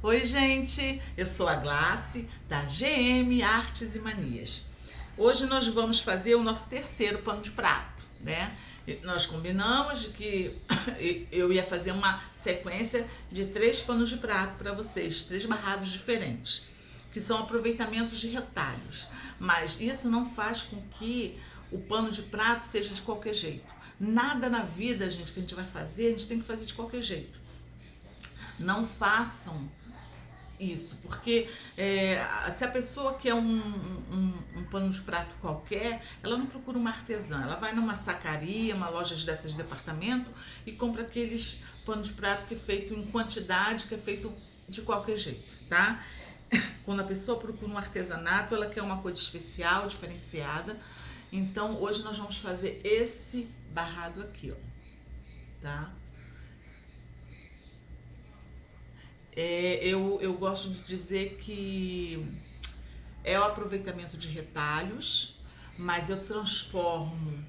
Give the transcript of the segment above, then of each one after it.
Oi, gente! Eu sou a Glace, da GM Artes e Manias. Hoje nós vamos fazer o nosso terceiro pano de prato, né? Nós combinamos de que eu ia fazer uma sequência de 3 panos de prato para vocês, 3 barrados diferentes, que são aproveitamentos de retalhos. Mas isso não faz com que o pano de prato seja de qualquer jeito. Nada na vida, gente, que a gente vai fazer, a gente tem que fazer de qualquer jeito. Não façam isso, porque se a pessoa quer um pano de prato qualquer, ela não procura uma artesã, ela vai numa sacaria, uma loja dessas de departamento e compra aqueles panos de prato que é feito em quantidade, que é feito de qualquer jeito, tá? Quando a pessoa procura um artesanato, ela quer uma coisa especial, diferenciada. Então, hoje nós vamos fazer esse barrado aqui, ó, tá? Eu gosto de dizer que é o aproveitamento de retalhos, mas eu transformo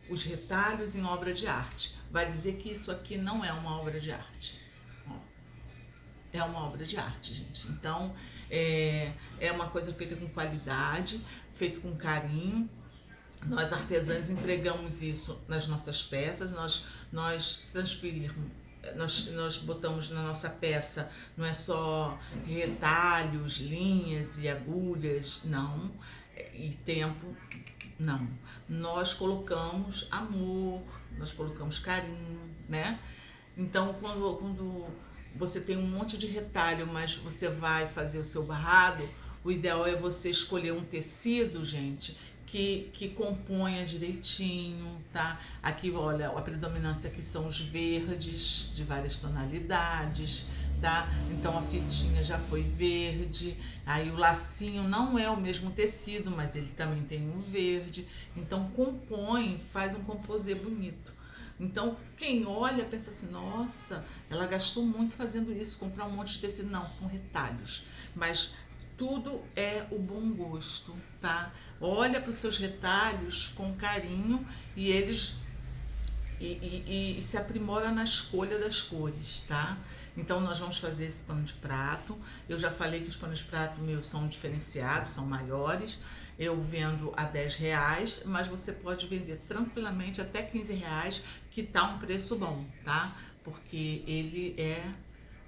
os retalhos em obra de arte. Vai dizer que isso aqui não é uma obra de arte. É uma obra de arte, gente. Então, é uma coisa feita com qualidade, feita com carinho. Nós artesãs empregamos isso nas nossas peças, nós transferimos. Nós botamos na nossa peça, não é só retalhos, linhas e agulhas, não, e tempo, não. Nós colocamos amor, nós colocamos carinho, né? Então, quando você tem um monte de retalho, mas você vai fazer o seu barrado, o ideal é você escolher um tecido, gente, que componha direitinho, tá? Aqui, olha, a predominância aqui são os verdes de várias tonalidades, tá? Então a fitinha já foi verde, aí o lacinho não é o mesmo tecido, mas ele também tem um verde, então compõe, faz um composê bonito. Então, quem olha pensa assim, nossa, ela gastou muito fazendo isso, comprar um monte de tecido. Não, são retalhos, mas tudo é o bom gosto, tá? Olha para os seus retalhos com carinho e eles e se aprimora na escolha das cores, tá? Então nós vamos fazer esse pano de prato. Eu já falei que os panos de prato meus são diferenciados, são maiores. Eu vendo a R$10, mas você pode vender tranquilamente até R$15, que tá um preço bom, tá? Porque ele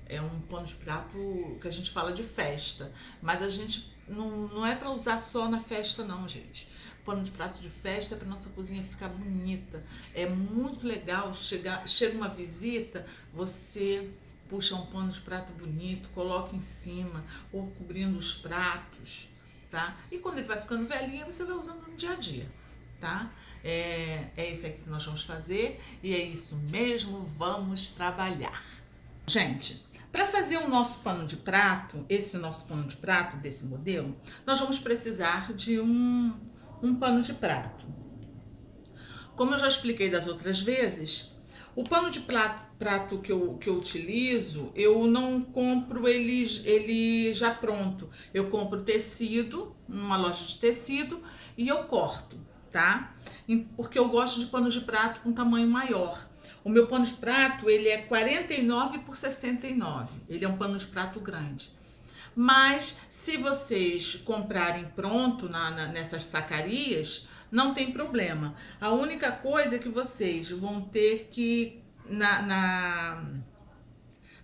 é um pano de prato que a gente fala de festa, mas a gente não é para usar só na festa não, gente. Pano de prato de festa é para nossa cozinha ficar bonita. É muito legal, chega uma visita, você puxa um pano de prato bonito, coloca em cima ou cobrindo os pratos, tá? E quando ele vai ficando velhinho, você vai usando no dia a dia, tá? É esse aqui que nós vamos fazer e é isso mesmo, vamos trabalhar. Gente, para fazer o nosso pano de prato, esse nosso pano de prato desse modelo, nós vamos precisar de um pano de prato. Como eu já expliquei das outras vezes, o pano de prato que eu utilizo, eu não compro ele já pronto. Eu compro tecido, numa loja de tecido, e eu corto, tá? Porque eu gosto de pano de prato com tamanho maior. O meu pano de prato, ele é 49 por 69. Ele é um pano de prato grande. Mas se vocês comprarem pronto nessas sacarias, não tem problema. A única coisa é que vocês vão ter que, na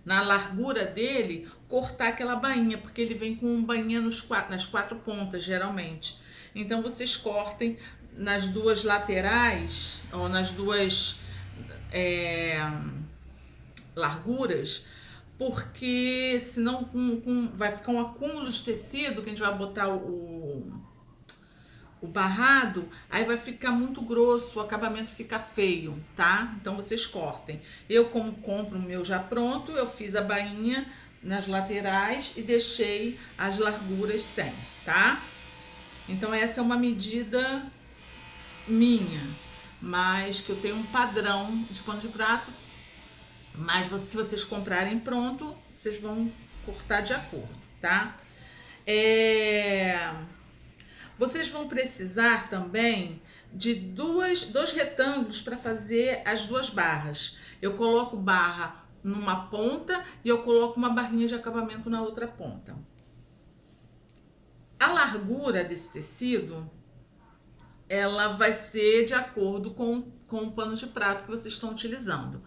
largura dele, cortar aquela bainha, porque ele vem com bainha nas 4 pontas, geralmente. Então, vocês cortem nas 2 laterais, ou nas 2 larguras, porque senão vai ficar um acúmulo de tecido que a gente vai botar o barrado, aí vai ficar muito grosso, o acabamento fica feio, tá? Então vocês cortem. Eu, como compro o meu já pronto, eu fiz a bainha nas laterais e deixei as larguras sem, tá? Então essa é uma medida minha, mas que eu tenho um padrão de pano de prato, mas se vocês comprarem pronto, vocês vão cortar de acordo, tá? Vocês vão precisar também de dois retângulos para fazer as 2 barras. Eu coloco barra numa ponta e eu coloco uma barrinha de acabamento na outra ponta. A largura desse tecido, ela vai ser de acordo com o pano de prato que vocês estão utilizando.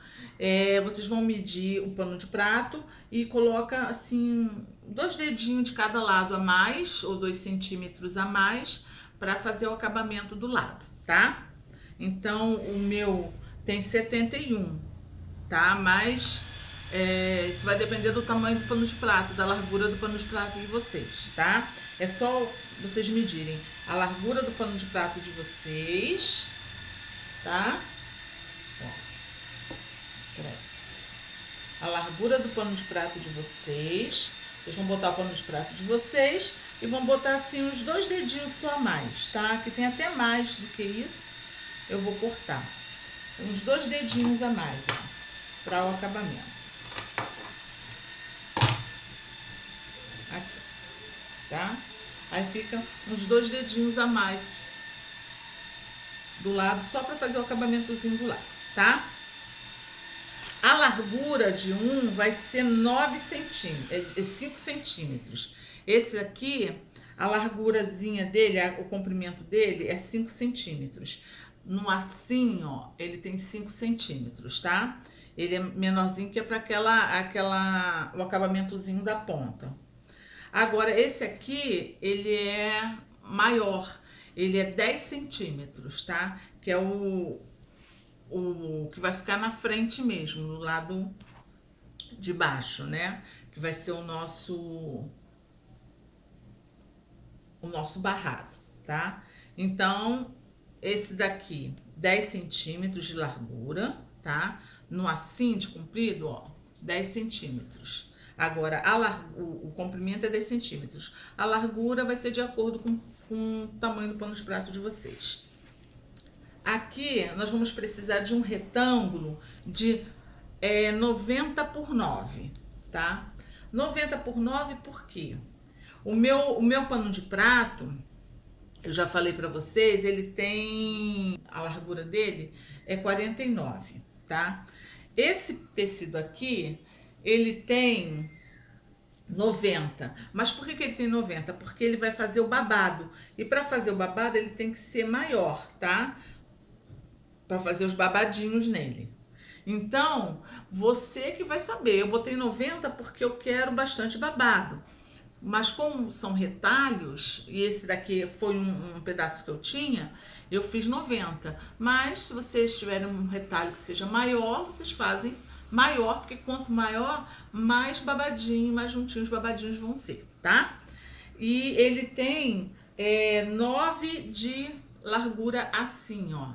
Vocês vão medir o pano de prato e coloca assim 2 dedinhos de cada lado a mais, ou 2 centímetros a mais, para fazer o acabamento do lado, tá? Então, o meu tem 71, tá? Mas isso vai depender do tamanho do pano de prato, da largura do pano de prato de vocês, tá? É só vocês medirem a largura do pano de prato de vocês, tá? Ó, a largura do pano de prato de vocês. Vocês vão botar o pano de prato de vocês e vão botar assim uns 2 dedinhos só a mais, tá? Que tem até mais do que isso. Eu vou cortar uns 2 dedinhos a mais, ó, para o acabamento. Aqui, tá? Aí fica uns 2 dedinhos a mais do lado, só para fazer o acabamentozinho do lado, tá? A largura de um vai ser 9 centímetros, 5 centímetros. Esse aqui, a largurazinha dele, o comprimento dele é 5 centímetros. No assim, ó, ele tem 5 centímetros, tá? Ele é menorzinho que é para o acabamentozinho da ponta. Agora, esse aqui, ele é maior, ele é 10 centímetros, tá? Que é o que vai ficar na frente mesmo, no lado de baixo, né? Que vai ser o nosso barrado, tá? Então, esse daqui, 10 centímetros de largura, tá? No assim de comprido, ó, 10 centímetros. Agora, o comprimento é 10 centímetros. A largura vai ser de acordo com o tamanho do pano de prato de vocês. Aqui, nós vamos precisar de um retângulo de 90 por 9, tá? 90 por 9 por quê? O meu pano de prato, eu já falei pra vocês, ele tem... A largura dele é 49, tá? Esse tecido aqui, ele tem 90. Mas por que ele tem 90? Porque ele vai fazer o babado. E para fazer o babado, ele tem que ser maior, tá? Para fazer os babadinhos nele. Então, você que vai saber. Eu botei 90 porque eu quero bastante babado. Mas como são retalhos, e esse daqui foi um pedaço que eu tinha, eu fiz 90. Mas se vocês tiverem um retalho que seja maior, vocês fazem maior, porque quanto maior, mais babadinho, mais juntinhos os babadinhos vão ser, tá? E ele tem 9 de largura assim, ó,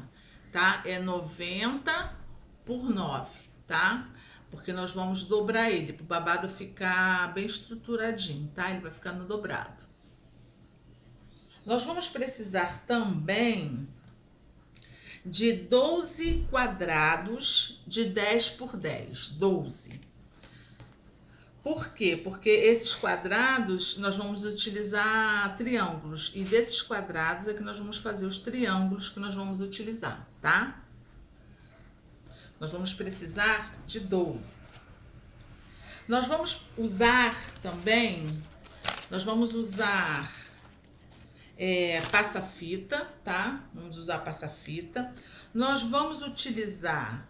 tá? É 90 por 9, tá? Porque nós vamos dobrar ele, para o babado ficar bem estruturadinho, tá? Ele vai ficar no dobrado. Nós vamos precisar também de 12 quadrados de 10 por 10, 12. Por quê? Porque esses quadrados nós vamos utilizar triângulos, e desses quadrados é que nós vamos fazer os triângulos que nós vamos utilizar, tá? Nós vamos precisar de 12. Nós vamos usar também, passa-fita, tá? Vamos usar passa-fita. Nós vamos utilizar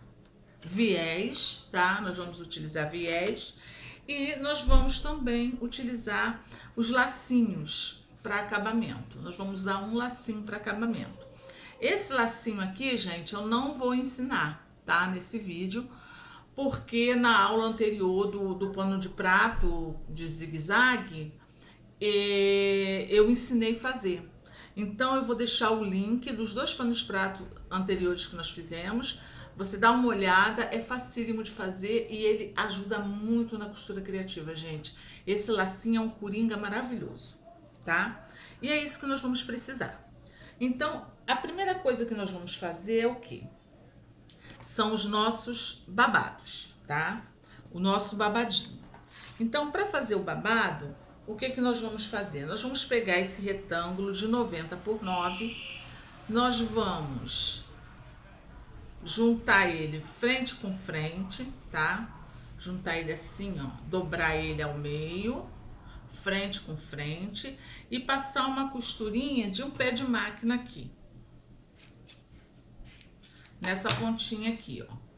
viés, tá? Nós vamos utilizar viés. E nós vamos também utilizar os lacinhos para acabamento. Nós vamos usar um lacinho para acabamento. Esse lacinho aqui, gente, eu não vou ensinar, tá? Nesse vídeo, porque na aula anterior do pano de prato de zigue-zague, eu ensinei a fazer. Então, eu vou deixar o link dos 2 panos de prato anteriores que nós fizemos. Você dá uma olhada, é facílimo de fazer e ele ajuda muito na costura criativa, gente. Esse lacinho é um coringa maravilhoso, tá? E é isso que nós vamos precisar. Então, a primeira coisa que nós vamos fazer é o quê? São os nossos babados, tá? O nosso babadinho. Então, para fazer o babado, o que que nós vamos fazer? Nós vamos pegar esse retângulo de 90 por 9, nós vamos juntar ele frente com frente, tá? juntar ele assim, ó, dobrar ele ao meio, frente com frente, e passar uma costurinha de um pé de máquina aqui. Nessa pontinha aqui, ó.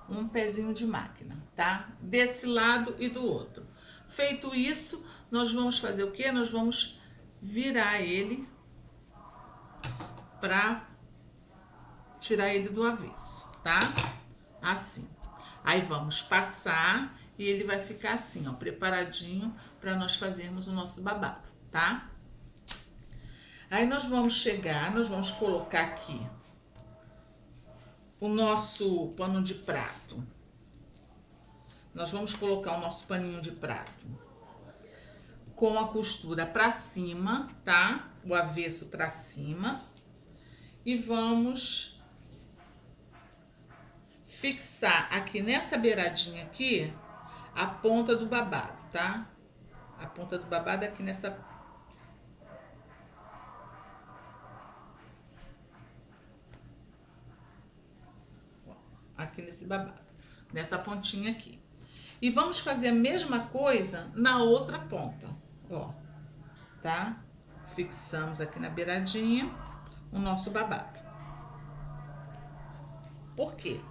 Um pezinho de máquina, tá? Desse lado e do outro. Feito isso, nós vamos fazer o quê? Nós vamos virar ele pra tirar ele do avesso, tá? Assim. Aí vamos passar e ele vai ficar assim, ó, preparadinho para nós fazermos o nosso babado, tá? Aí nós vamos chegar, nós vamos colocar aqui o nosso pano de prato. Nós vamos colocar o nosso paninho de prato com a costura para cima, tá? O avesso para cima. E vamos fixar aqui nessa beiradinha aqui a ponta do babado, tá? A ponta do babado aqui nessa... Aqui nesse babado, nessa pontinha aqui. E vamos fazer a mesma coisa na outra ponta, ó, tá? Fixamos aqui na beiradinha o nosso babado. Por quê?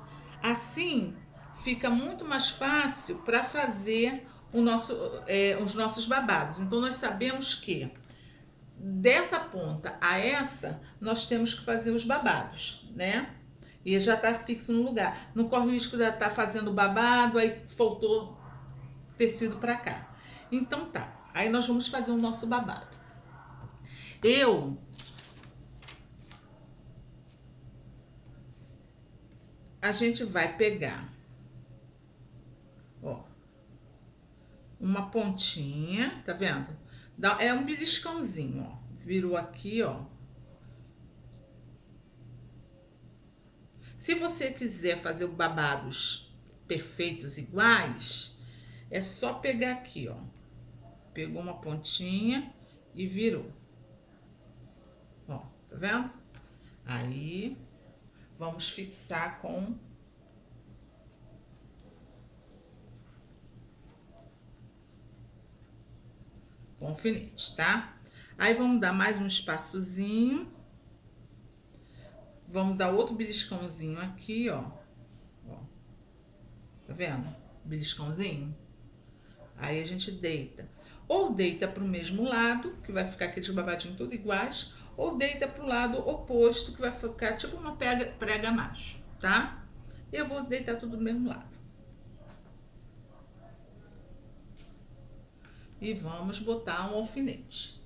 Assim fica muito mais fácil para fazer os nossos babados. Então, nós sabemos que dessa ponta a essa, nós temos que fazer os babados, né? E já tá fixo no lugar. Não corre o risco de estar fazendo babado, aí faltou tecido para cá. Então tá, aí nós vamos fazer o nosso babado. A gente vai pegar, ó, uma pontinha, tá vendo? É um beliscãozinho, ó. Virou aqui, ó. Se você quiser fazer babados perfeitos iguais, é só pegar aqui, ó. Pegou uma pontinha e virou. Ó, tá vendo? Aí, vamos fixar com alfinete, tá? Aí, vamos dar mais um espaçozinho. Vamos dar outro beliscãozinho aqui, ó. Ó. Tá vendo? Beliscãozinho. Aí, a gente deita. Ou deita pro mesmo lado, que vai ficar aqueles babadinhos tudo iguais, ou deita pro lado oposto, que vai ficar tipo uma prega macho, tá? Eu vou deitar tudo do mesmo lado. E vamos botar um alfinete.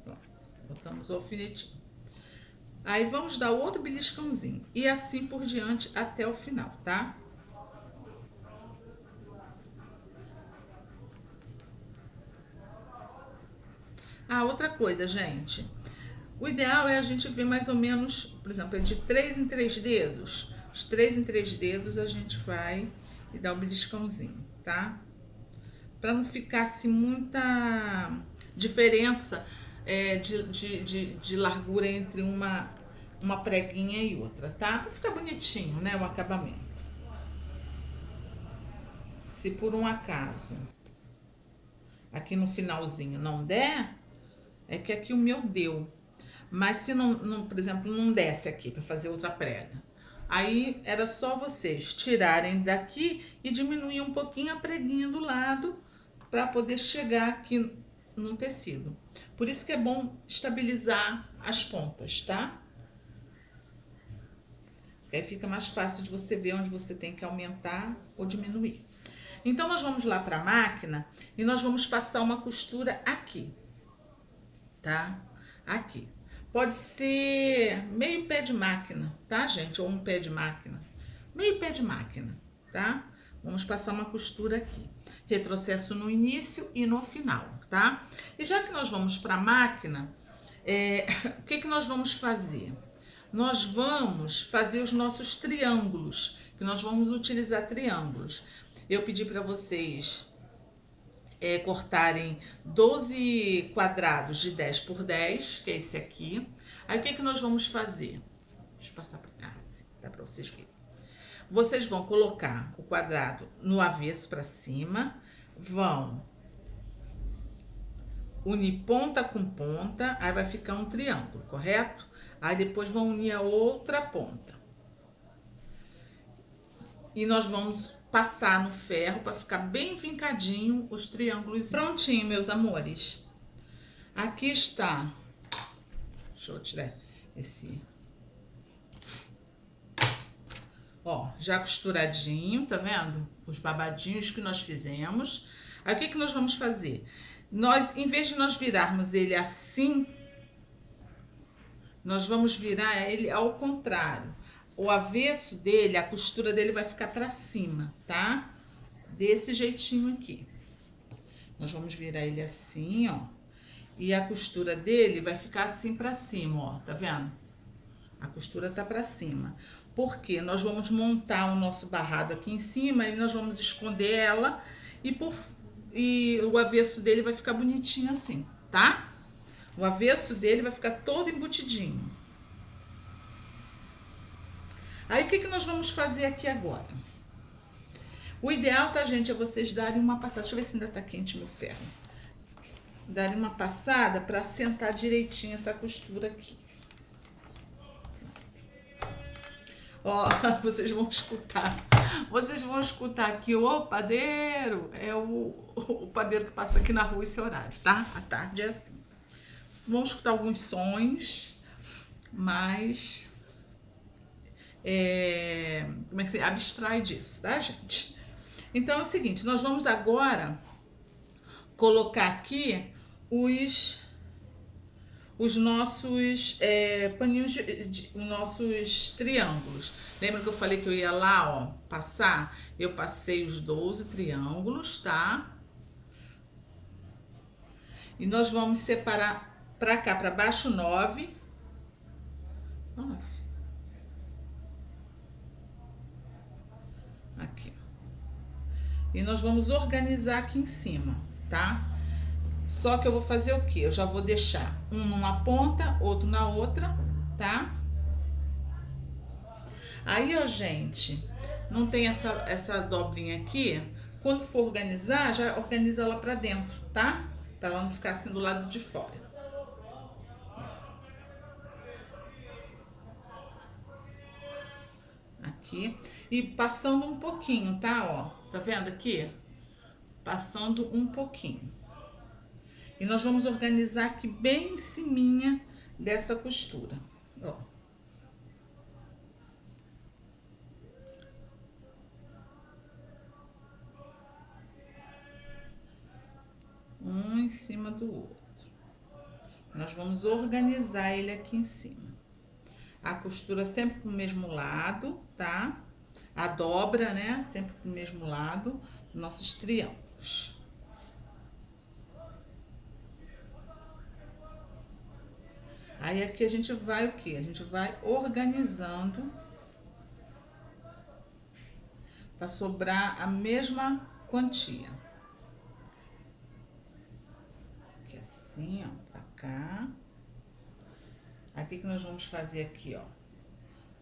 Pronto, botamos o alfinetinho. Aí, vamos dar outro beliscãozinho. E assim por diante até o final, tá? Ah, outra coisa, gente. O ideal é a gente ver mais ou menos, por exemplo, é de 3 em 3 dedos. De 3 em 3 dedos a gente vai e dá o beliscãozinho, tá? Pra não ficar assim muita diferença de largura entre uma preguinha e outra, tá? Pra ficar bonitinho, né, o acabamento. Se por um acaso aqui no finalzinho não der, é que aqui o meu deu. Mas se não, por exemplo, não desce aqui para fazer outra prega, aí era só vocês tirarem daqui e diminuir um pouquinho a preguinha do lado para poder chegar aqui no tecido. Por isso que é bom estabilizar as pontas, tá? Porque aí fica mais fácil de você ver onde você tem que aumentar ou diminuir. Então, nós vamos lá para a máquina e nós vamos passar uma costura aqui, tá? Aqui. Pode ser meio pé de máquina, tá, gente? Ou um pé de máquina. Meio pé de máquina, tá? Vamos passar uma costura aqui. Retrocesso no início e no final, tá? E já que nós vamos para a máquina, o que nós vamos fazer? Nós vamos fazer os nossos triângulos, que nós vamos utilizar triângulos. Eu pedi para vocês cortarem 12 quadrados de 10 por 10, que é esse aqui. Aí o que nós vamos fazer? Deixa eu passar para cá, assim, dá para vocês verem. Vocês vão colocar o quadrado no avesso para cima, vão unir ponta com ponta, aí vai ficar um triângulo, correto? Aí depois vão unir a outra ponta. E nós vamos passar no ferro para ficar bem vincadinho os triângulos. Prontinho, meus amores. Aqui está. Deixa eu tirar esse... Ó, já costuradinho, tá vendo? Os babadinhos que nós fizemos. Aí o que nós vamos fazer? Nós, em vez de nós virarmos ele assim, nós vamos virar ele ao contrário. O avesso dele, a costura dele vai ficar pra cima, tá? Desse jeitinho aqui. Nós vamos virar ele assim, ó. E a costura dele vai ficar assim pra cima, ó. Tá vendo? A costura tá pra cima. Porque nós vamos montar o nosso barrado aqui em cima e nós vamos esconder ela e o avesso dele vai ficar bonitinho assim, tá? O avesso dele vai ficar todo embutidinho. Aí, o que nós vamos fazer aqui agora? O ideal, tá, gente, é vocês darem uma passada. Deixa eu ver se ainda tá quente meu ferro. Darem uma passada pra assentar direitinho essa costura aqui. Ó, vocês vão escutar. Vocês vão escutar aqui o padeiro. É o padeiro que passa aqui na rua esse horário, tá? À tarde é assim. Vamos escutar alguns sons, mas... como é que se abstrai disso, tá, gente? Então é o seguinte, nós vamos agora colocar aqui os nossos paninhos, os nossos triângulos. Lembra que eu falei que eu ia lá, ó, passar? Eu passei os 12 triângulos, tá? E nós vamos separar pra cá, pra baixo, 9. 9. Aqui. E nós vamos organizar aqui em cima, tá? Só que eu vou fazer o quê? Eu já vou deixar um numa ponta, outro na outra, tá? Aí, ó, gente, não tem essa dobrinha aqui. Quando for organizar, já organiza ela pra dentro, tá? Pra ela não ficar assim do lado de fora. Aqui. E passando um pouquinho, tá? Ó, tá vendo aqui? Passando um pouquinho. E nós vamos organizar aqui bem em ciminha dessa costura, ó. Um em cima do outro. Nós vamos organizar ele aqui em cima. A costura sempre pro mesmo lado, tá? A dobra, né? Sempre pro mesmo lado, nossos triângulos. Aí aqui a gente vai o quê? A gente vai organizando para sobrar a mesma quantia. Aqui assim, ó, pra cá. Aqui que nós vamos fazer aqui, ó.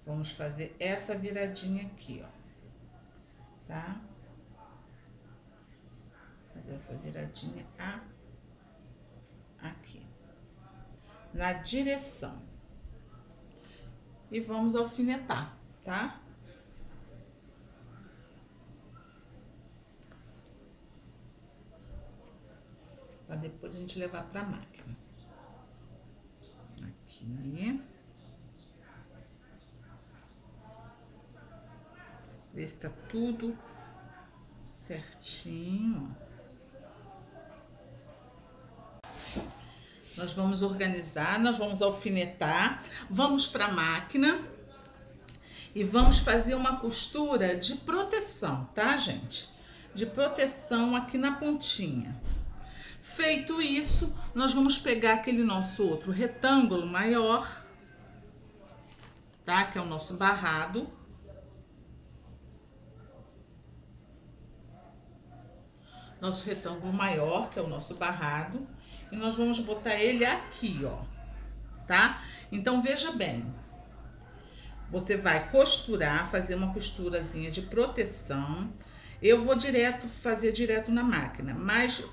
Vamos fazer essa viradinha aqui, ó. Tá? Fazer essa viradinha aqui. Na direção. E vamos alfinetar, tá? Pra depois a gente levar pra máquina. Aqui. Ver se tá tudo certinho, ó. Nós vamos organizar, nós vamos alfinetar, vamos para a máquina e vamos fazer uma costura de proteção, tá, gente? De proteção aqui na pontinha. Feito isso, nós vamos pegar aquele nosso outro retângulo maior, tá? Que é o nosso barrado. nosso retângulo maior, que é o nosso barrado, e nós vamos botar ele aqui, ó, tá? Então, veja bem, você vai costurar, fazer uma costurazinha de proteção. Eu vou fazer direto na máquina, mas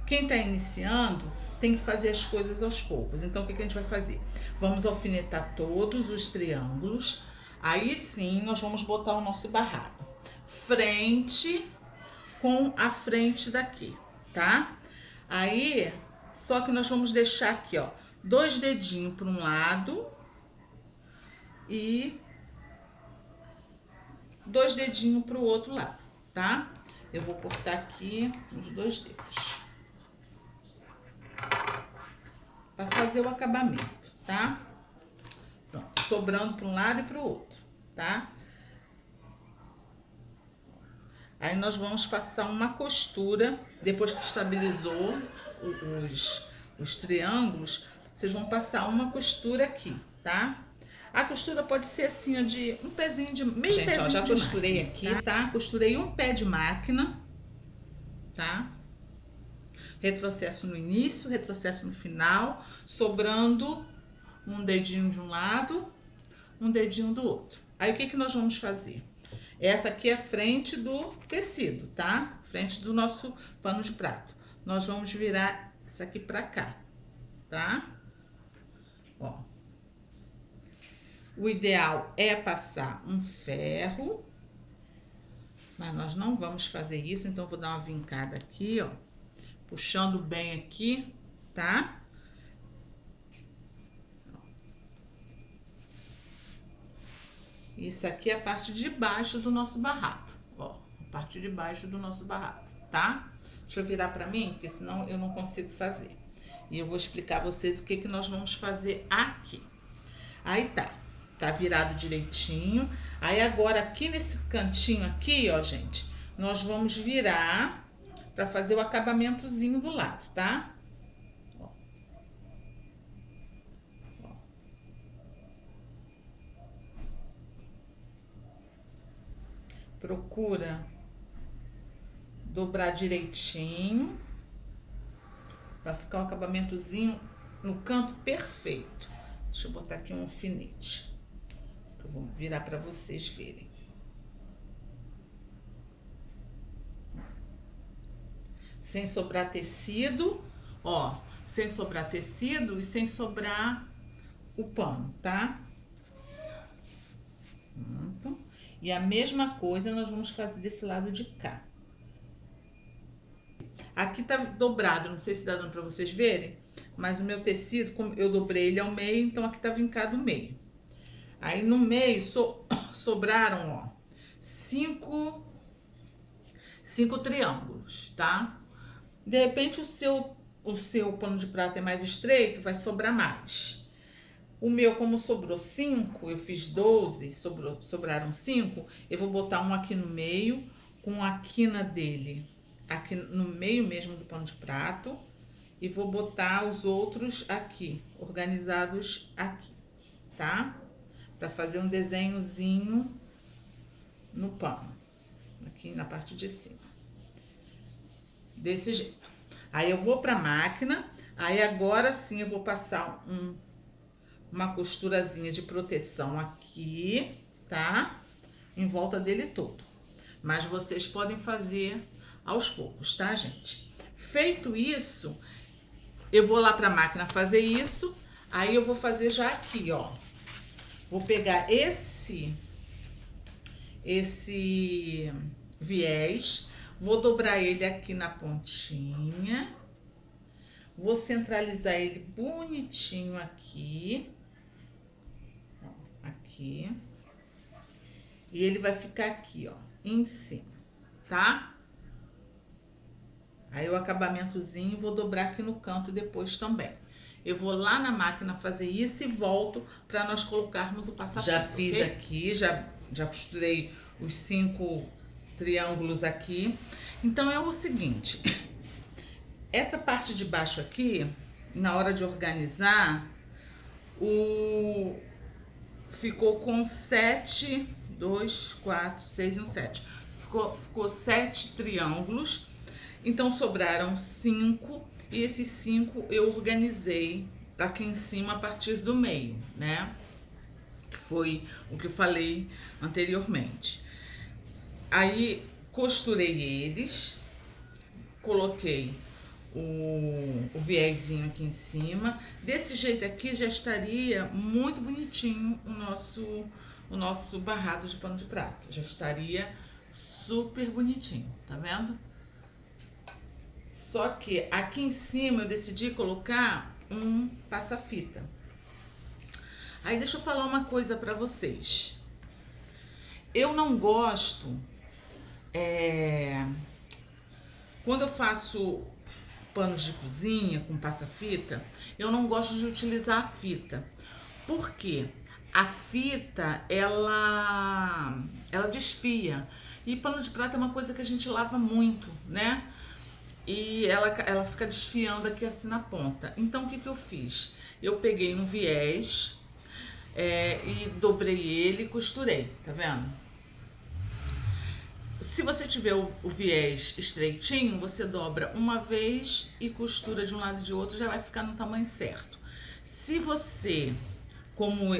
quem tá iniciando tem que fazer as coisas aos poucos. Então, o que a gente vai fazer? Vamos alfinetar todos os triângulos, aí sim nós vamos botar o nosso barrado. Frente com a frente daqui, tá? Aí, só que nós vamos deixar aqui, ó, 2 dedinhos para um lado e 2 dedinhos para o outro lado, tá? Eu vou cortar aqui os 2 dedos para fazer o acabamento, tá? Pronto, sobrando para um lado e para o outro, tá? Aí nós vamos passar uma costura, depois que estabilizou os triângulos, vocês vão passar uma costura aqui, tá? A costura pode ser assim, ó, de um pezinho de meio pezinho. Gente, ó, já costurei aqui, tá? Costurei um pé de máquina, tá? Retrocesso no início, retrocesso no final, sobrando um dedinho de um lado, um dedinho do outro. Aí, o que nós vamos fazer? Essa aqui é a frente do tecido, tá? Frente do nosso pano de prato. Nós vamos virar isso aqui pra cá, tá? Ó. O ideal é passar um ferro, mas nós não vamos fazer isso, então eu vou dar uma vincada aqui, ó. Puxando bem aqui, tá? Isso aqui é a parte de baixo do nosso barrado, ó, a parte de baixo do nosso barrado, tá? Deixa eu virar pra mim, porque senão eu não consigo fazer. E eu vou explicar a vocês o que nós vamos fazer aqui. Aí tá virado direitinho. Aí agora aqui nesse cantinho aqui, ó, gente, nós vamos virar pra fazer o acabamentozinho do lado, tá? Procura dobrar direitinho para ficar um acabamentozinho no canto perfeito. Deixa eu botar aqui um alfinete, que eu vou virar para vocês verem. Sem sobrar tecido, ó, sem sobrar tecido e sem sobrar o pano, tá? Pronto. E a mesma coisa nós vamos fazer desse lado de cá. Aqui tá dobrado, não sei se dá dando pra vocês verem, mas o meu tecido, como eu dobrei ele ao meio, então aqui tá vincado o meio. Aí no meio sobraram, ó, 5 triângulos, tá? De repente o seu pano de prata é mais estreito, vai sobrar mais. O meu, como sobrou 5, eu fiz 12, sobraram 5, eu vou botar um aqui no meio, com a quina dele aqui no meio mesmo do pano de prato, e vou botar os outros aqui, organizados aqui, tá? Pra fazer um desenhozinho no pano, aqui na parte de cima. Desse jeito. Aí eu vou pra máquina, aí agora sim eu vou passar uma costurazinha de proteção aqui, tá? Em volta dele todo. Mas vocês podem fazer aos poucos, tá, gente? Feito isso, eu vou lá pra máquina fazer isso, aí eu vou fazer já aqui, ó. Vou pegar esse viés, vou dobrar ele aqui na pontinha, vou centralizar ele bonitinho aqui, aqui, e ele vai ficar aqui, ó, em cima, tá? Aí o acabamentozinho vou dobrar aqui no canto depois também. Eu vou lá na máquina fazer isso e volto para nós colocarmos o passaporte. Já fiz, okay? Aqui, já costurei os 5 triângulos aqui. Então é o seguinte, essa parte de baixo aqui, na hora de organizar, ficou com 7, 2, 4, 6 e um 7. Ficou 7 triângulos. Então sobraram 5 e esses 5 eu organizei aqui em cima a partir do meio, né? Que foi o que eu falei anteriormente. Aí costurei eles, coloquei o viezinho aqui em cima. Desse jeito aqui já estaria muito bonitinho o nosso barrado de pano de prato. Já estaria super bonitinho, tá vendo? Só que aqui em cima eu decidi colocar um passa-fita. Aí deixa eu falar uma coisa pra vocês. Eu não gosto, quando eu faço panos de cozinha com passa-fita, eu não gosto de utilizar a fita. Por quê? A fita, ela desfia. E pano de prato é uma coisa que a gente lava muito, né? E ela fica desfiando aqui assim na ponta. Então, o que eu fiz? Eu peguei um viés e dobrei ele e costurei, tá vendo? Se você tiver o viés estreitinho, você dobra uma vez e costura de um lado e de outro, já vai ficar no tamanho certo. Se você, como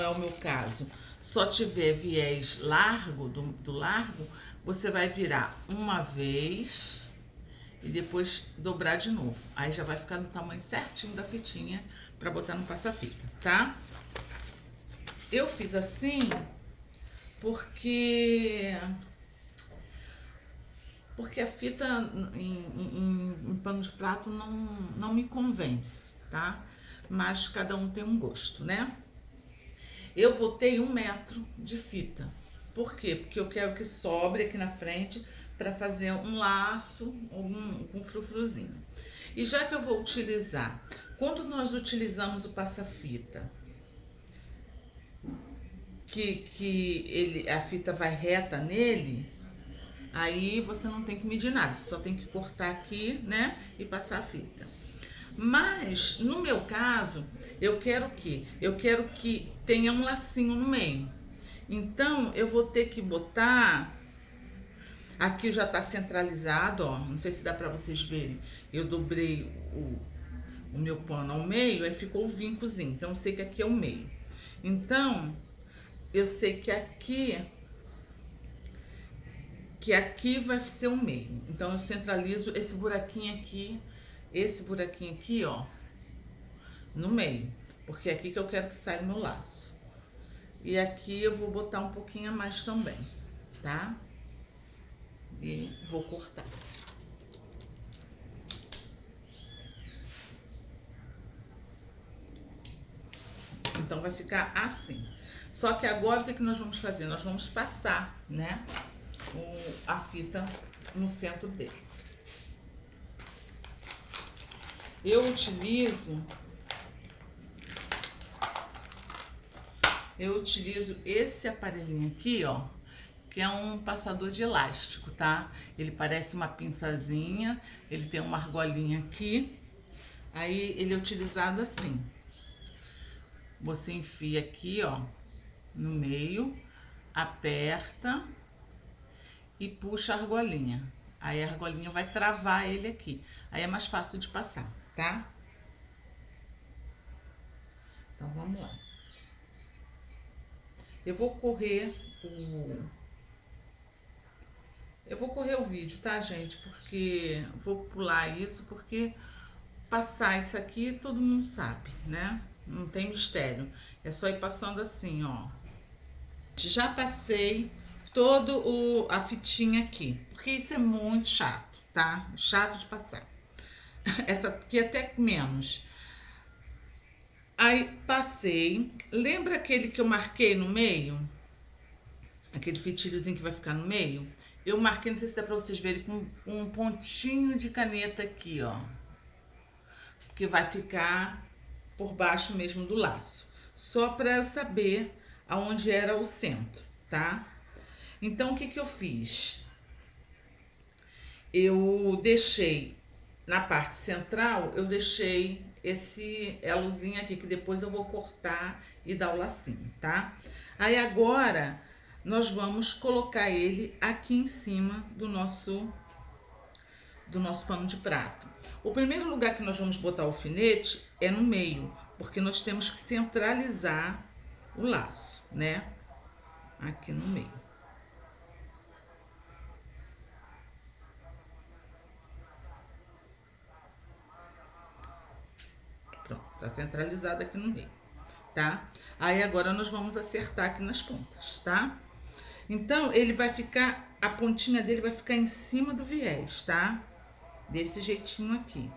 é o meu caso, só tiver viés largo, do largo, você vai virar uma vez e depois dobrar de novo. Aí já vai ficar no tamanho certinho da fitinha para botar no passa-fita, tá? Eu fiz assim porque a fita em pano de prato não me convence, tá? Mas cada um tem um gosto, né? Eu botei 1 metro de fita. Por quê? Porque eu quero que sobre aqui na frente para fazer um laço ou um frufruzinho. E já que eu vou utilizar, quando nós utilizamos o passa-fita, a fita vai reta nele, aí você não tem que medir nada, você só tem que cortar aqui, né, e passar a fita. Mas, no meu caso, eu quero que tenha um lacinho no meio. Então, eu vou ter que botar... Aqui já tá centralizado, ó, não sei se dá pra vocês verem. Eu dobrei o meu pano ao meio, aí ficou o vincozinho. Então, eu sei que aqui é o meio. Então, eu sei que aqui vai ser o meio. Então, eu centralizo esse buraquinho aqui, ó, no meio. Porque é aqui que eu quero que saia o meu laço. E aqui eu vou botar um pouquinho a mais também, tá? E vou cortar. Então, vai ficar assim. Só que agora, o que nós vamos fazer? Nós vamos passar, né, a fita no centro dele. Eu utilizo esse aparelhinho aqui, ó, que é um passador de elástico, tá? Ele parece uma pinçazinha, ele tem uma argolinha aqui, aí ele é utilizado assim. Você enfia aqui, ó, no meio, aperta e puxa a argolinha. Aí a argolinha vai travar ele aqui. Aí é mais fácil de passar, tá? Então, vamos lá. Eu vou correr o vídeo, tá, gente? Porque vou pular isso, porque passar isso aqui todo mundo sabe, né? Não tem mistério. É só ir passando assim, ó. Já passei a fitinha aqui, porque isso é muito chato, tá? Chato de passar. Essa aqui até menos. Aí passei. Lembra aquele que eu marquei no meio? Aquele fitilhozinho que vai ficar no meio? Eu marquei, não sei se dá pra vocês verem, com um pontinho de caneta aqui, ó. Que vai ficar por baixo mesmo do laço. Só pra eu saber aonde era o centro, tá? Então, o que eu fiz? Eu deixei, na parte central, eu deixei esse elozinho aqui, que depois eu vou cortar e dar o lacinho, tá? Aí, agora, nós vamos colocar ele aqui em cima do do nosso pano de prato. O primeiro lugar que nós vamos botar o alfinete é no meio, porque nós temos que centralizar o laço, né? Aqui no meio. Pronto, tá centralizado aqui no meio, tá? Aí agora nós vamos acertar aqui nas pontas, tá? Então, ele vai ficar, a pontinha dele vai ficar em cima do viés, tá? Desse jeitinho aqui.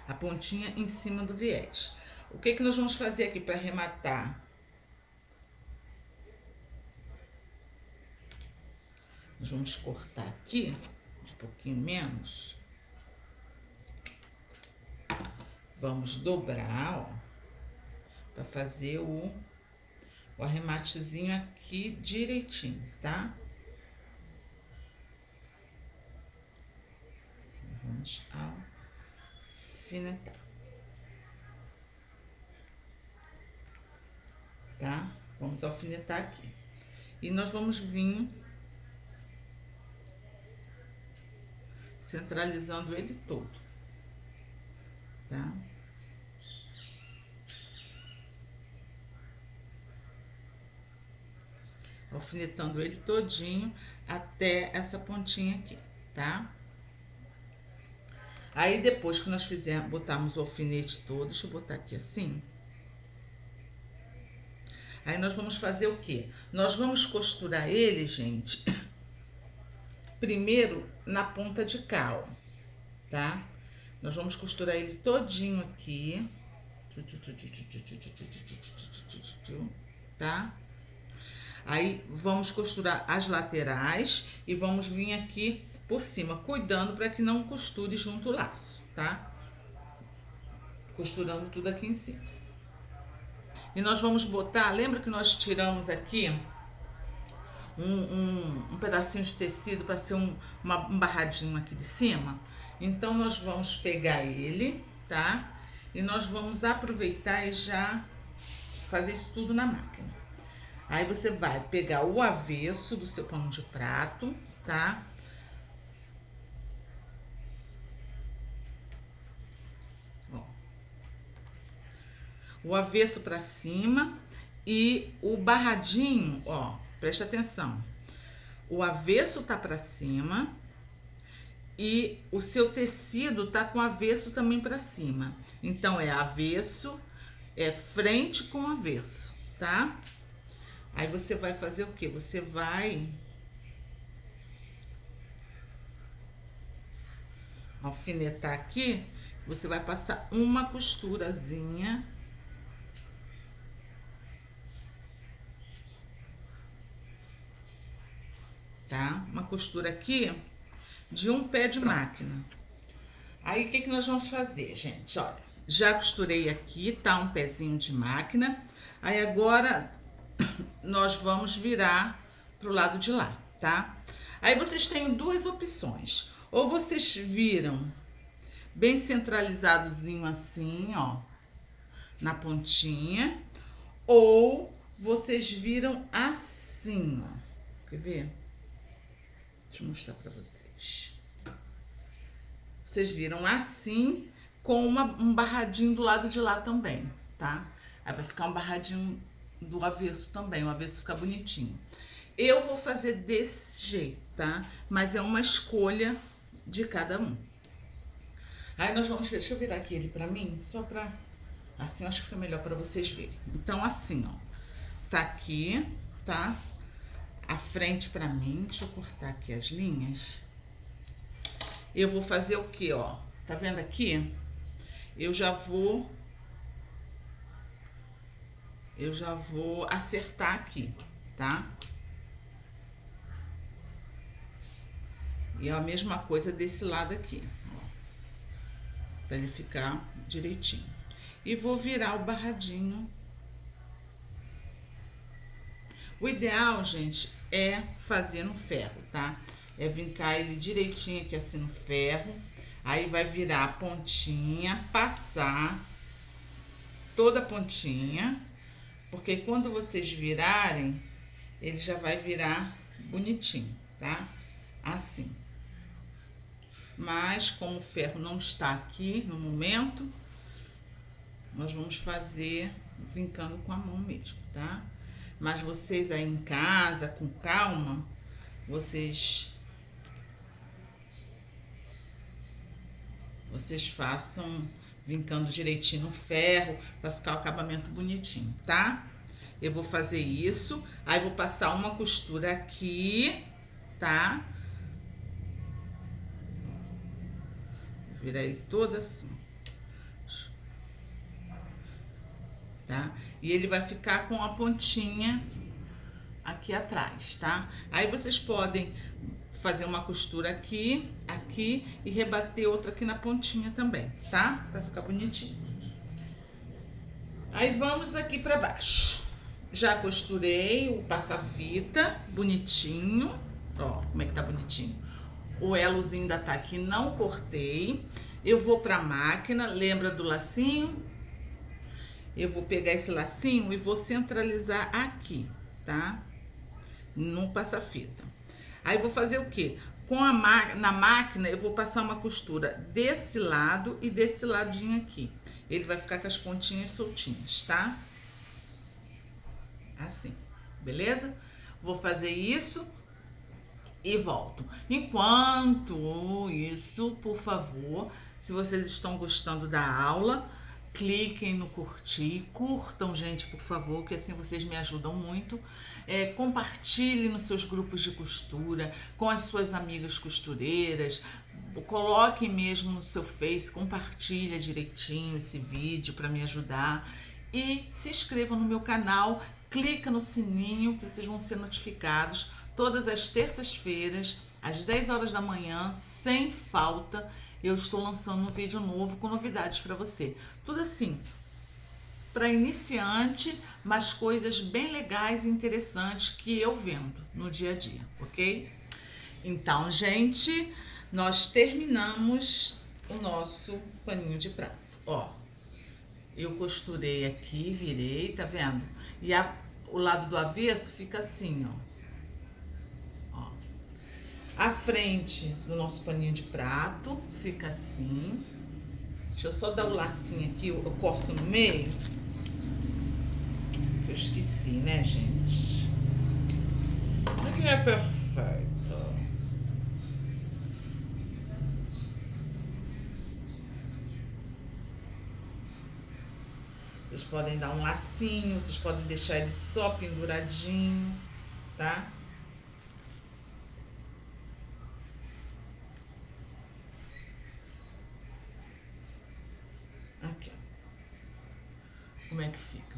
A pontinha em cima do viés. O que que nós vamos fazer aqui para arrematar? Nós vamos cortar aqui, um pouquinho menos. Vamos dobrar, ó, para fazer o arrematezinho aqui direitinho, tá? Vamos alfinetar. Tá? Vamos alfinetar aqui. E nós vamos vir centralizando ele todo, tá? Alfinetando ele todinho até essa pontinha aqui, tá? Aí, depois que nós fizermos, botarmos o alfinete todo, deixa eu botar aqui assim. Aí, nós vamos fazer o quê? Nós vamos costurar ele, gente, primeiro na ponta de cá, ó, tá? Nós vamos costurar ele todinho aqui, tá? Aí, vamos costurar as laterais e vamos vir aqui por cima, cuidando para que não costure junto o laço, tá? Costurando tudo aqui em cima. E nós vamos botar, lembra que nós tiramos aqui um pedacinho de tecido para ser um barradinho aqui de cima? Então, nós vamos pegar ele, tá? E nós vamos aproveitar e já fazer isso tudo na máquina. Aí, você vai pegar o avesso do seu pano de prato, tá? O avesso para cima e o barradinho, ó, presta atenção. O avesso tá para cima e o seu tecido tá com o avesso também para cima. Então, é avesso, é frente com avesso, tá? Aí, você vai fazer o quê? Você vai alfinetar aqui, você vai passar uma costurazinha. Tá? Uma costura aqui de um pé de máquina. Aí, o que que nós vamos fazer, gente? Olha, já costurei aqui, tá? Um pezinho de máquina. Aí, agora, nós vamos virar pro lado de lá, tá? Aí, vocês têm duas opções. Ou vocês viram bem centralizadozinho assim, ó, na pontinha. Ou vocês viram assim, ó. Quer ver? Deixa eu mostrar pra vocês. Vocês viram assim, com um barradinho do lado de lá também, tá? Aí vai ficar um barradinho do avesso também, o avesso fica bonitinho. Eu vou fazer desse jeito, tá? Mas é uma escolha de cada um. Aí nós vamos ver, deixa eu virar aqui ele pra mim, só pra... Assim eu acho que fica melhor pra vocês verem. Então, assim, ó, tá aqui, tá? A frente pra mim, deixa eu cortar aqui as linhas. Eu vou fazer o quê, ó? Tá vendo aqui? Eu já vou acertar aqui, tá? E é a mesma coisa desse lado aqui, ó, pra ele ficar direitinho. E vou virar o barradinho. O ideal, gente, é fazer no ferro, tá? É vincar ele direitinho aqui assim no ferro. Aí vai virar a pontinha, passar toda a pontinha. Porque quando vocês virarem, ele já vai virar bonitinho, tá? Assim. mas como o ferro não está aqui no momento, nós vamos fazer vincando com a mão mesmo, tá? Mas vocês aí em casa, com calma, vocês façam vincando direitinho no ferro, para ficar o acabamento bonitinho, tá? Eu vou fazer isso, aí vou passar uma costura aqui, tá? Vou virar ele todo assim, tá? E ele vai ficar com a pontinha aqui atrás, tá? Aí vocês podem fazer uma costura aqui, aqui e rebater outra aqui na pontinha também, tá? Pra ficar bonitinho. Aí vamos aqui pra baixo. Já costurei o passa-fita bonitinho, ó, como é que tá bonitinho. O elozinho ainda tá aqui, não cortei. Eu vou pra máquina, lembra do lacinho? Eu vou pegar esse lacinho e vou centralizar aqui, tá? No passa-fita. Aí vou fazer o quê? Na máquina eu vou passar uma costura desse lado e desse ladinho aqui. Ele vai ficar com as pontinhas soltinhas, tá? Assim, beleza? Vou fazer isso e volto. Enquanto isso, por favor, se vocês estão gostando da aula, cliquem no curtir, curtam, gente, por favor, que assim vocês me ajudam muito. Compartilhe nos seus grupos de costura, com as suas amigas costureiras, coloque mesmo no seu Face, compartilha direitinho esse vídeo para me ajudar. E se inscrevam no meu canal, clica no sininho que vocês vão ser notificados todas as terças-feiras, às 10 horas da manhã, sem falta. Eu estou lançando um vídeo novo com novidades para você. Tudo assim, para iniciante, mas coisas bem legais e interessantes que eu vendo no dia a dia, ok? Então, gente, nós terminamos o nosso paninho de prato. Ó, eu costurei aqui, virei, tá vendo? E o lado do avesso fica assim, ó. A frente do nosso paninho de prato fica assim. Deixa eu só dar o lacinho aqui, eu corto no meio. Eu esqueci, né, gente? Aqui é perfeito. Vocês podem dar um lacinho, vocês podem deixar ele só penduradinho, tá? Aqui, ó. Como é que fica?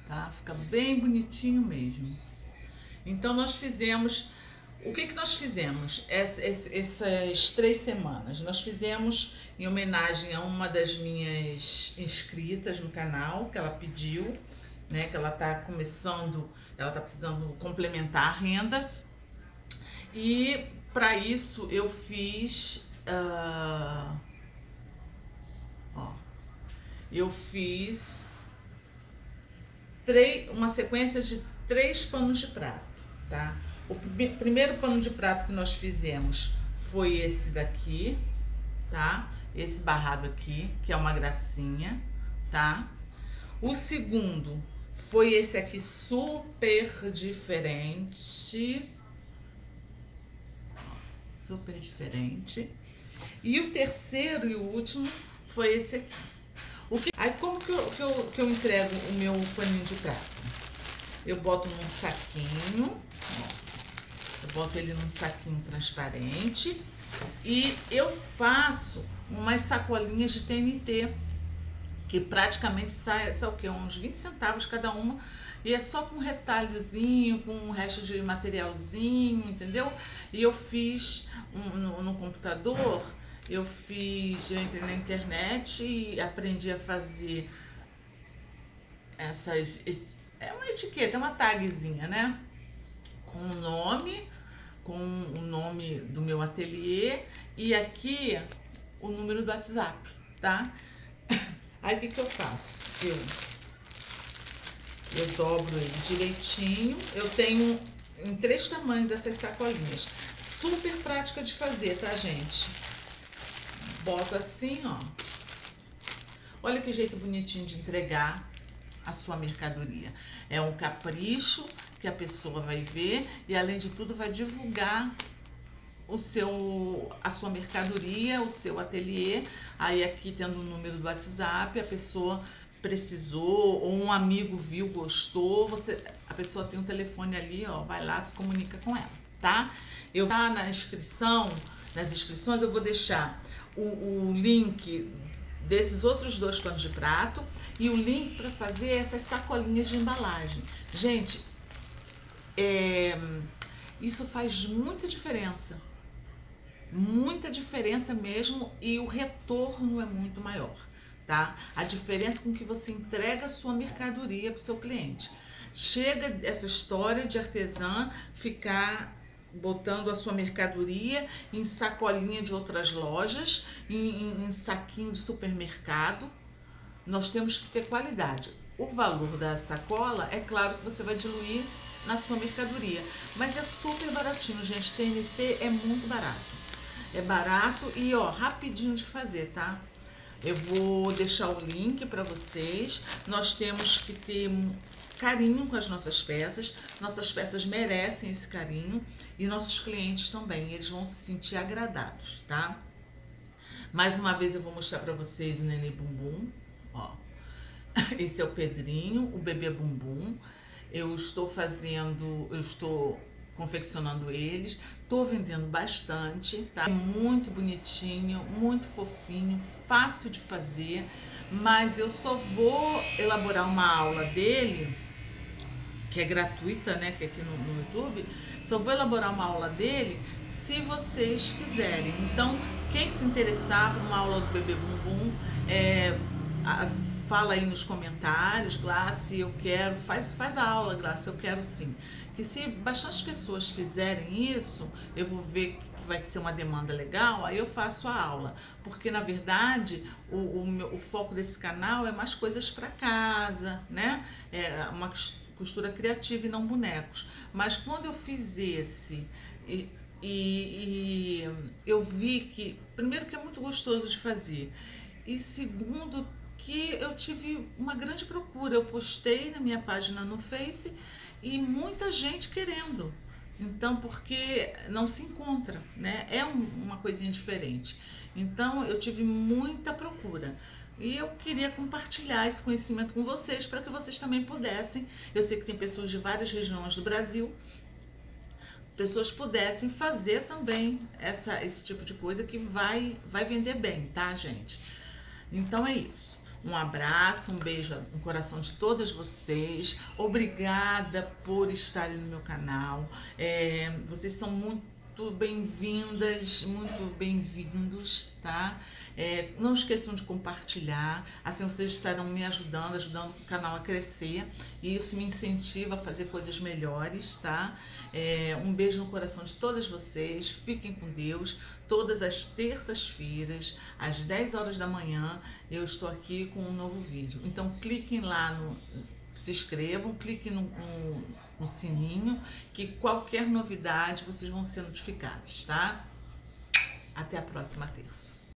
Tá? Fica bem bonitinho mesmo. Então, nós fizemos... O que nós fizemos essas 3 semanas? Nós fizemos em homenagem a uma das minhas inscritas no canal, que ela pediu, né? Que ela tá começando, ela tá precisando complementar a renda. E para isso eu fiz... eu fiz uma sequência de 3 panos de prato, tá? O primeiro pano de prato que nós fizemos foi esse daqui, tá? Esse barrado aqui, que é uma gracinha, tá? O segundo foi esse aqui, super diferente. Super diferente. E o terceiro e o último foi esse aqui. Aí como que eu entrego o meu paninho de prato? Eu boto num saquinho, ó. Eu boto ele num saquinho transparente e eu faço umas sacolinhas de TNT, que praticamente sai o quê? Uns 20 centavos cada uma, e é só com um retalhozinho, com um resto de materialzinho, entendeu? E eu fiz no computador, eu entrei na internet e aprendi a fazer essas... É uma etiqueta, é uma tagzinha, né? Com o nome do meu ateliê e aqui o número do WhatsApp, tá? Aí o que eu faço? Eu dobro ele direitinho. Eu tenho em 3 tamanhos essas sacolinhas. super prática de fazer, tá, gente? Bota assim, ó. Olha que jeito bonitinho de entregar a sua mercadoria. É um capricho que a pessoa vai ver e, além de tudo, vai divulgar a sua mercadoria, o seu ateliê. Aí aqui tendo o número do WhatsApp, a pessoa precisou, ou um amigo viu, gostou, a pessoa tem um telefone ali, ó, vai lá, se comunica com ela, tá? Eu lá nas inscrições eu vou deixar o link desses outros 2 panos de prato e o link para fazer essas sacolinhas de embalagem. Gente, isso faz muita diferença mesmo, e o retorno é muito maior, tá? A diferença com que você entrega a sua mercadoria para o seu cliente. Chega essa história de artesã ficar botando a sua mercadoria em sacolinha de outras lojas, em saquinho de supermercado. Nós temos que ter qualidade. O valor da sacola, é claro que você vai diluir na sua mercadoria, mas é super baratinho, gente. TNT é muito barato. É barato e, ó, rapidinho de fazer, tá? Eu vou deixar o link para vocês. Nós temos que ter carinho com as nossas peças merecem esse carinho e nossos clientes também, eles vão se sentir agradados, tá? Mais uma vez eu vou mostrar para vocês o Nenê Bumbum, ó. Esse é o Pedrinho, o bebê bumbum. Eu estou confeccionando eles, tô vendendo bastante, tá? Muito bonitinho, muito fofinho, fácil de fazer, mas eu só vou elaborar uma aula dele, que é gratuita, né, que é aqui no YouTube, só vou elaborar uma aula dele se vocês quiserem. Então, quem se interessar por uma aula do bebê bumbum, fala aí nos comentários, Glácia, eu quero, faz a aula, Glácia, eu quero sim. Que se bastante pessoas fizerem isso, eu vou ver que vai ser uma demanda legal, aí eu faço a aula. Porque, na verdade, o foco desse canal é mais coisas para casa, né? É uma costura criativa e não bonecos. Mas quando eu fiz esse, eu vi que, primeiro, que é muito gostoso de fazer, e segundo, que eu tive uma grande procura. Eu postei na minha página no Face e muita gente querendo. Então, porque não se encontra, né? É uma coisinha diferente. Então, eu tive muita procura. E eu queria compartilhar esse conhecimento com vocês, para que vocês também pudessem. Eu sei que tem pessoas de várias regiões do Brasil, pessoas pudessem fazer também esse tipo de coisa que vai vender bem, tá, gente? Então é isso. Um abraço, um beijo no coração de todas vocês. Obrigada por estarem no meu canal. Vocês são muito bem-vindas, muito bem-vindos, tá? Não esqueçam de compartilhar, assim vocês estarão me ajudando o canal a crescer, e isso me incentiva a fazer coisas melhores, tá? Um beijo no coração de todas vocês, fiquem com Deus. Todas as terças-feiras, às 10 horas da manhã, eu estou aqui com um novo vídeo. Então cliquem lá, se inscrevam, cliquem no sininho, que qualquer novidade vocês vão ser notificados, tá? Até a próxima terça.